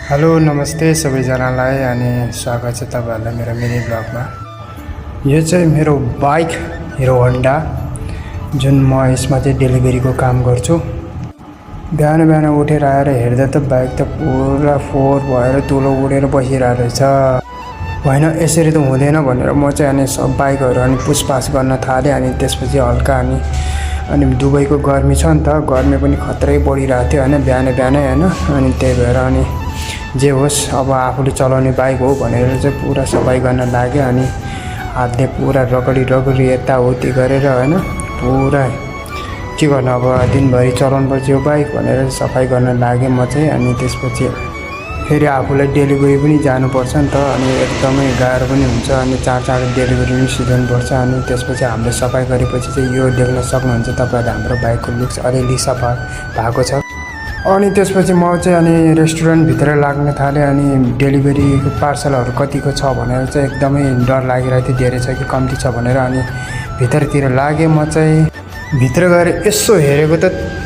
Hello नमस्ते सबैजनालाई अनि स्वागत छ तपाईहरुलाई मेरो मिनी ब्लगमा। यो चाहिँ मेरो बाइक हिरो होन्डा जुन म यसमा चाहिँ डेलिभरीको काम गर्छु। बिहान बिहान उठेर आएर हेर्दा त बाइक त पुरा फोहोर भएर धुलो उडेर बसिरहेको रहेछ। होइन यसरी त हुँदैन भनेर म चाहिँ अनि सब बाइकहरु अनि पुछपाछ गर्न थाले। अनि त्यसपछि हल्का अनि दुबईको गर्मी छ नि त, गर्मी पनि खतरै बढिरहेको थियो हैन बिहान बिहानै हैन। अनि त्यही भएर अनि जे होस् अब आफूले चलाउने बाइक हो भनेर चाहिँ पुरा सफाई गर्न लाग्यो। अनि हातले पुरा रगडी यताउति गरेर हैन पुरा के गर्नु, अब दिनभरि चलाउनु पर्छ यो बाइक भनेर सफाई गर्न लाग्यो म चाहिँ। अनि त्यसपछि फेरि आफूलाई डेलिभरी पनि जानुपर्छ नि त, अनि एकदमै गाह्रो पनि हुन्छ। अनि चाँडो डेलिभरी पनि सिधाउनुपर्छ। अनि त्यसपछि हामीले सफाई गरेपछि चाहिँ यो देख्न सक्नुहुन्छ तपाईहरुले हाम्रो बाइकको लुक्स अलिअलि सफा भएको छ। अनि त्यसपछि म चाहिँ अनि रेस्टुरेन्ट भित्र लाग्न थाले। अनि डेलिभरी पार्सलहरु कतिको छ भनेर चाहिँ एकदमै डर लागिरहेको थियो, धेरै छ कि कम्ती छ भनेर। अनि भित्रतिर लागे म चाहिँ भित्र गएर यसो हेरेको त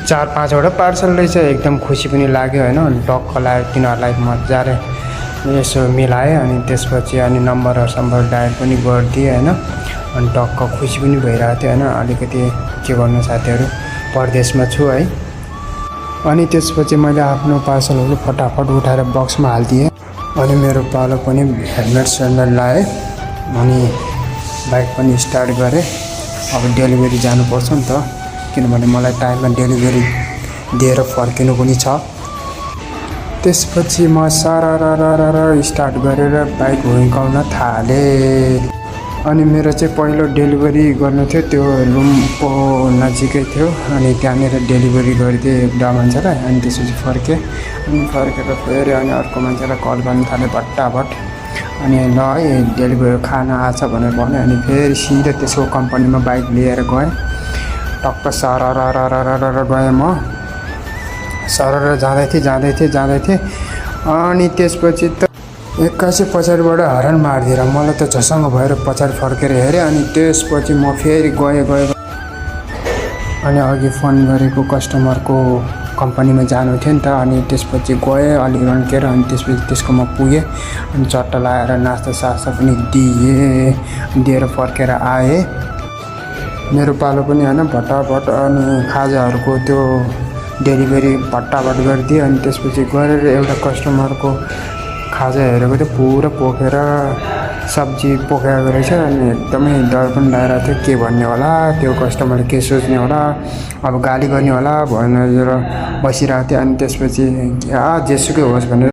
4-5 वटा पार्सल रहेछ। एकदम खुसी पनि लाग्यो हैन। अनि टक्क लाग्यो, तिनीहरुलाई मजाले यसो मिलाए। अनि त्यसपछि अनि नम्बर डायल पनि गर्दिए हैन। अनि टक्क खुसी पनि भइरहेको थियो हैन। अलिकति के गर्नु साथीहरु, परदेशमा छु है। अनि त्यसपछि मैले आफ्नो पार्सलहरु फटाफट उठाएर बक्समा हाल्दिए। अनि मेरो पालो पनि हेलमेट लाए। अनि बाइक पनि स्टार्ट गरे। अब डेलिभरी जानुपर्छ नि त, किनभने मलाई टाइममा डेलिभरी दिएर फर्किनु पनि छ। त्यसपछि म सारारारारा स्टार्ट गरेर बाइक हुर्काउन थाले। अनि मेरो चाहिँ पहिलो डेलिभरी गर्नु थियो, त्यो रुमको नजिकै थियो। अनि त्यहाँनिर डेलिभरी गरिदिए एउटा मान्छेलाई। अनि त्यसपछि फर्के। अनि फर्केर फेरि अनि अर्को मान्छेलाई कल गर्न थाले फटाफट। अनि ल है डेलिभरी खाना आछ भनेर भने। अनि फेरि सिधै त्यसको कम्पनीमा बाइक लिएर गएँ। टक्क सररररररर गएँ म। सरर जाँदै थिएँ। अनि त्यसपछि त एक्कासी पछाडिबाट हर्न मार्दिएर मलाई त झसङ्ग भएर पछाडि फर्केर हेरेँ। अनि त्यसपछि म फेरि गएँ। अनि अघि फोन गरेको कस्टमरको कम्पनीमा जानु थियो नि त। अनि त्यसपछि गएँ अलि रन्केर। अनि त्यसपछि त्यसकोमा पुगेँ। अनि चट्टा लाएर नास्ता पनि दिएर फर्केर आएँ। मेरो पालो पनि हैन फटाफट अनि खाजाहरुको त्यो डेलिभरी फटाफट गरिदिए। अनि त्यसपछि गरेर एउटा कस्टमरको खाजा हेरेको त पुरा पोखेर सब्जी पोखेको रहेछ। अनि एकदमै डर पनि लागिरहेको थियो, के भन्ने होला, त्यो कस्टमरले के सोच्ने होला, अब गाली गर्ने होला भनेर बसिरहेको थिएँ। अनि त्यसपछि जेसुकै होस् भनेर